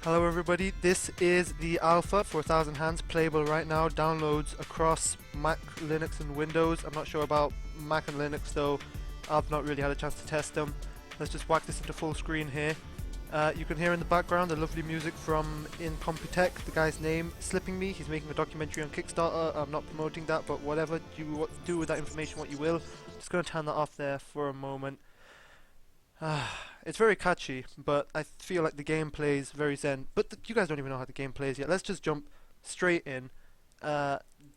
Hello everybody, this is the alpha for 1000 Hands, playable right now, downloads across Mac, Linux and Windows. I'm not sure about Mac and Linux though, I've not really had a chance to test them. Let's just whack this into full screen here. You can hear in the background the lovely music from Incompetech, the guy's name slipping me. He's making a documentary on Kickstarter. I'm not promoting that, but whatever, do with that information what you will. Just going to turn that off there for a moment. It's very catchy, but I feel like the gameplay is very zen. But you guys don't even know how the game plays yet. Let's just jump straight in.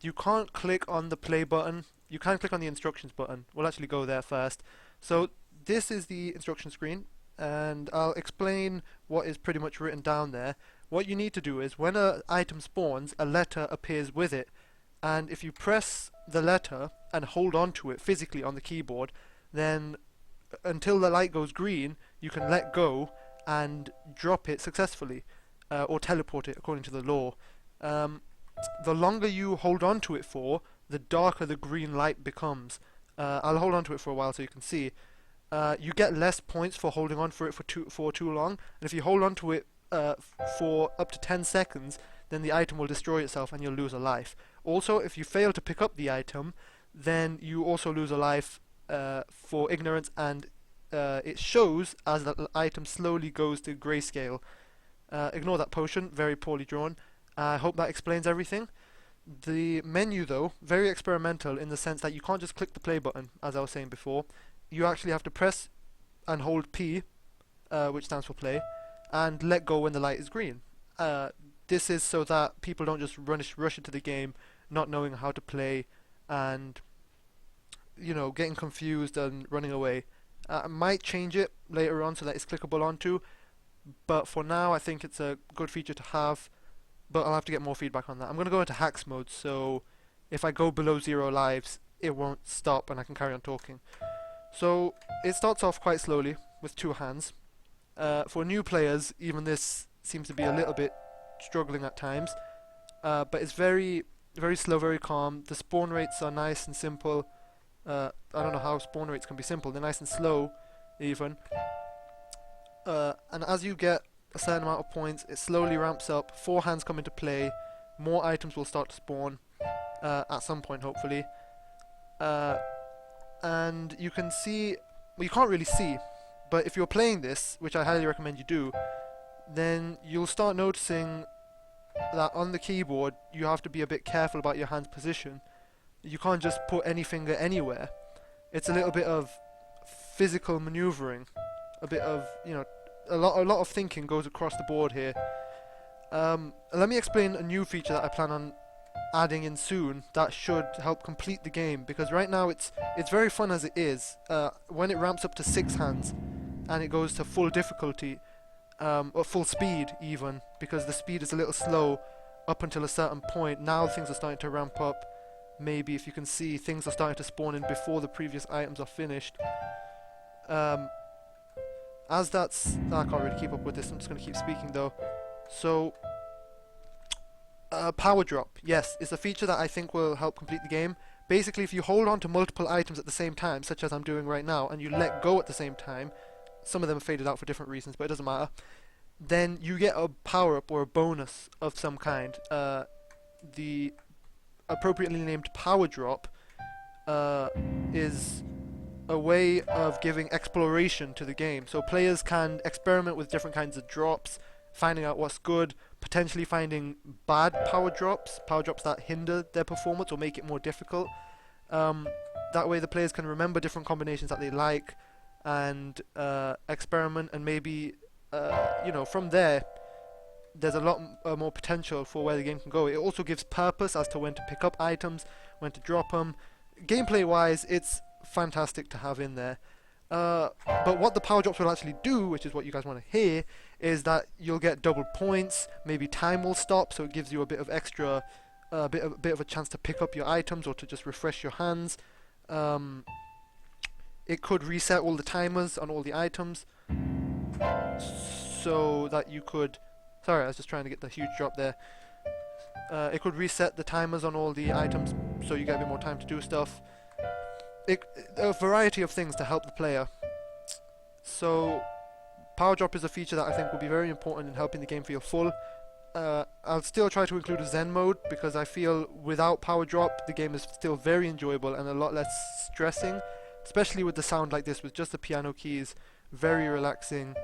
You can't click on the play button. You can click on the instructions button. We'll actually go there first. So this is the instruction screen, and I'll explain what is pretty much written down there. What you need to do is when an item spawns, a letter appears with it, and if you press the letter and hold on to it physically on the keyboard, then until the light goes green, you can let go and drop it successfully, or teleport it according to the law. The longer you hold on to it for, the darker the green light becomes. I'll hold on to it for a while so you can see. You get less points for holding on for it for too long, and if you hold on to it for up to 10 seconds, then the item will destroy itself and you'll lose a life. Also, if you fail to pick up the item, then you also lose a life for ignorance, and it shows as the item slowly goes to grayscale. Ignore that potion, very poorly drawn. I hope that explains everything. The menu though, very experimental in the sense that you can't just click the play button, as I was saying before. You actually have to press and hold P, which stands for play, and let go when the light is green. This is so that people don't just rush into the game not knowing how to play and getting confused and running away. I might change it later on so that it's clickable onto, but for now I think it's a good feature to have, but I'll have to get more feedback on that. I'm going to go into hacks mode, so if I go below 0 lives it won't stop and I can carry on talking. So it starts off quite slowly with 2 hands. For new players, even this seems to be a little bit struggling at times, but it's very, very slow, very calm. The spawn rates are nice and simple. I don't know how spawn rates can be simple. They're nice and slow, even. And as you get a certain amount of points, it slowly ramps up. 4 hands come into play. More items will start to spawn at some point, hopefully. And you can see, well, you can't really see, but if you're playing this, which I highly recommend you do, then you'll start noticing that on the keyboard you have to be a bit careful about your hand's position. You can't just put any finger anywhere. It's a little bit of physical maneuvering, a bit of, a lot of thinking goes across the board here. Let me explain a new feature that I plan on adding in soon that should help complete the game, because right now it's very fun as it is. When it ramps up to 6 hands and it goes to full difficulty, or full speed even, because the speed is a little slow up until a certain point. Now things are starting to ramp up. Maybe if you can see, things are starting to spawn in before the previous items are finished. I can't really keep up with this, I'm just going to keep speaking though. So, power drop, yes, it's a feature that I think will help complete the game. Basically, if you hold on to multiple items at the same time, such as I'm doing right now, and you let go at the same time, some of them are faded out for different reasons, but it doesn't matter, then you get a power-up or a bonus of some kind. The appropriately named power drop is a way of giving exploration to the game. So players can experiment with different kinds of drops, finding out what's good, potentially finding bad power drops that hinder their performance or make it more difficult. That way the players can remember different combinations that they like and experiment, and maybe from there's a lot more potential for where the game can go. It also gives purpose as to when to pick up items, when to drop them. Gameplay wise, it's fantastic to have in there. But what the power drops will actually do, which is what you guys want to hear, is that you'll get double points. Maybe time will stop, so it gives you a bit of extra, bit of a chance to pick up your items or to just refresh your hands. It could reset all the timers on all the items, so that you could. Sorry, I was just trying to get the huge drop there. It could reset the timers on all the items, so you get a bit more time to do stuff. A variety of things to help the player. So Power drop is a feature that I think will be very important in helping the game feel full. I'll still try to include a Zen mode because I feel without power drop the game is still very enjoyable and a lot less stressing, especially with the sound like this with just the piano keys. Very relaxing,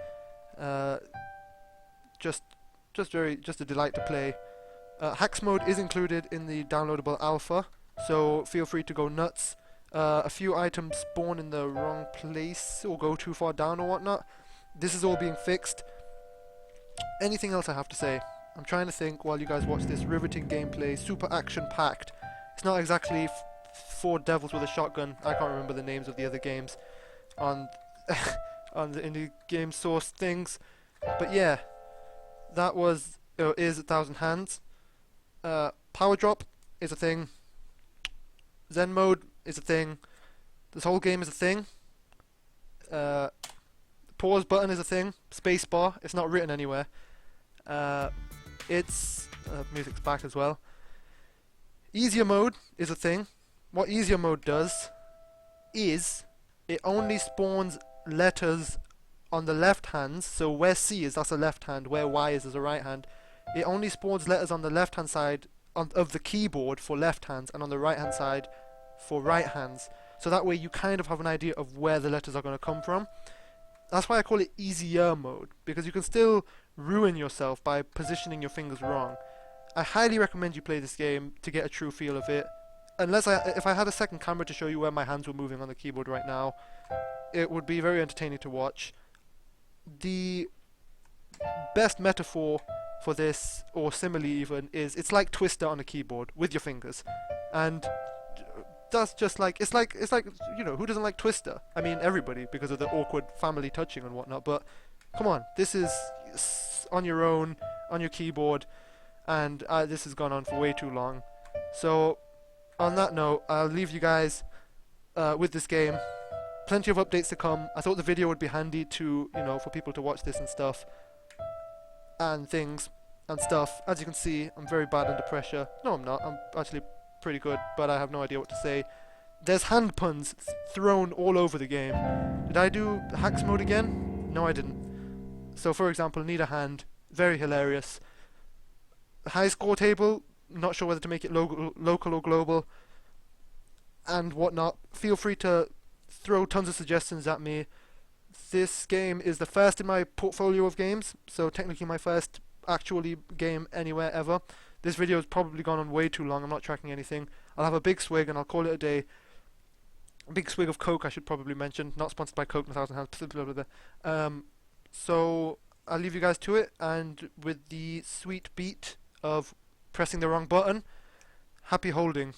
just a delight to play. Hacks mode is included in the downloadable alpha, so feel free to go nuts. A few items spawn in the wrong place or go too far down or whatnot. This is all being fixed. Anything else I have to say? I'm trying to think while you guys watch this. Riveting gameplay, super action packed. It's not exactly four devils with a shotgun. I can't remember the names of the other games on on the indie game source things, but yeah, that was is 1,000 Hands. Power drop is a thing. Zen mode is a thing. This whole game is a thing. Pause button is a thing. Space bar. It's not written anywhere. It's music's back as well. Easier mode is a thing. What easier mode does is it only spawns letters on the left hand. So where C is, that's a left hand. Where Y is a right hand. It only spawns letters on the left hand side of the keyboard for left hands and on the right hand side for right hands. So that way you kind of have an idea of where the letters are going to come from. That's why I call it easier mode, because you can still ruin yourself by positioning your fingers wrong. I highly recommend you play this game to get a true feel of it. If I had a second camera to show you where my hands were moving on the keyboard right now, it would be very entertaining to watch. The best metaphor for this, or simile even, is it's like Twister on a keyboard with your fingers. And that's just like, it's like, you know, who doesn't like Twister? I mean, everybody, because of the awkward family touching and whatnot, but come on, this is on your own, on your keyboard, and this has gone on for way too long. So, on that note, I'll leave you guys with this game. Plenty of updates to come. I thought the video would be handy to, you know, for people to watch this and stuff, and things, and stuff. As you can see, I'm very bad under pressure. No, I'm not. I'm actually pretty good, but I have no idea what to say. There's hand puns thrown all over the game. Did I do hacks mode again? No, I didn't. So, for example, need a hand. Very hilarious. High score table. Not sure whether to make it local or global, and whatnot. Feel free to throw tons of suggestions at me. This game is the first in my portfolio of games, so technically my first actually game anywhere ever. This video has probably gone on way too long. I'm not tracking anything. I'll have a big swig and I'll call it a day. A big swig of Coke, I should probably mention. Not sponsored by Coke, 1,000 Hands. Blah, blah, blah. So I'll leave you guys to it, and with the sweet beat of pressing the wrong button, happy holding.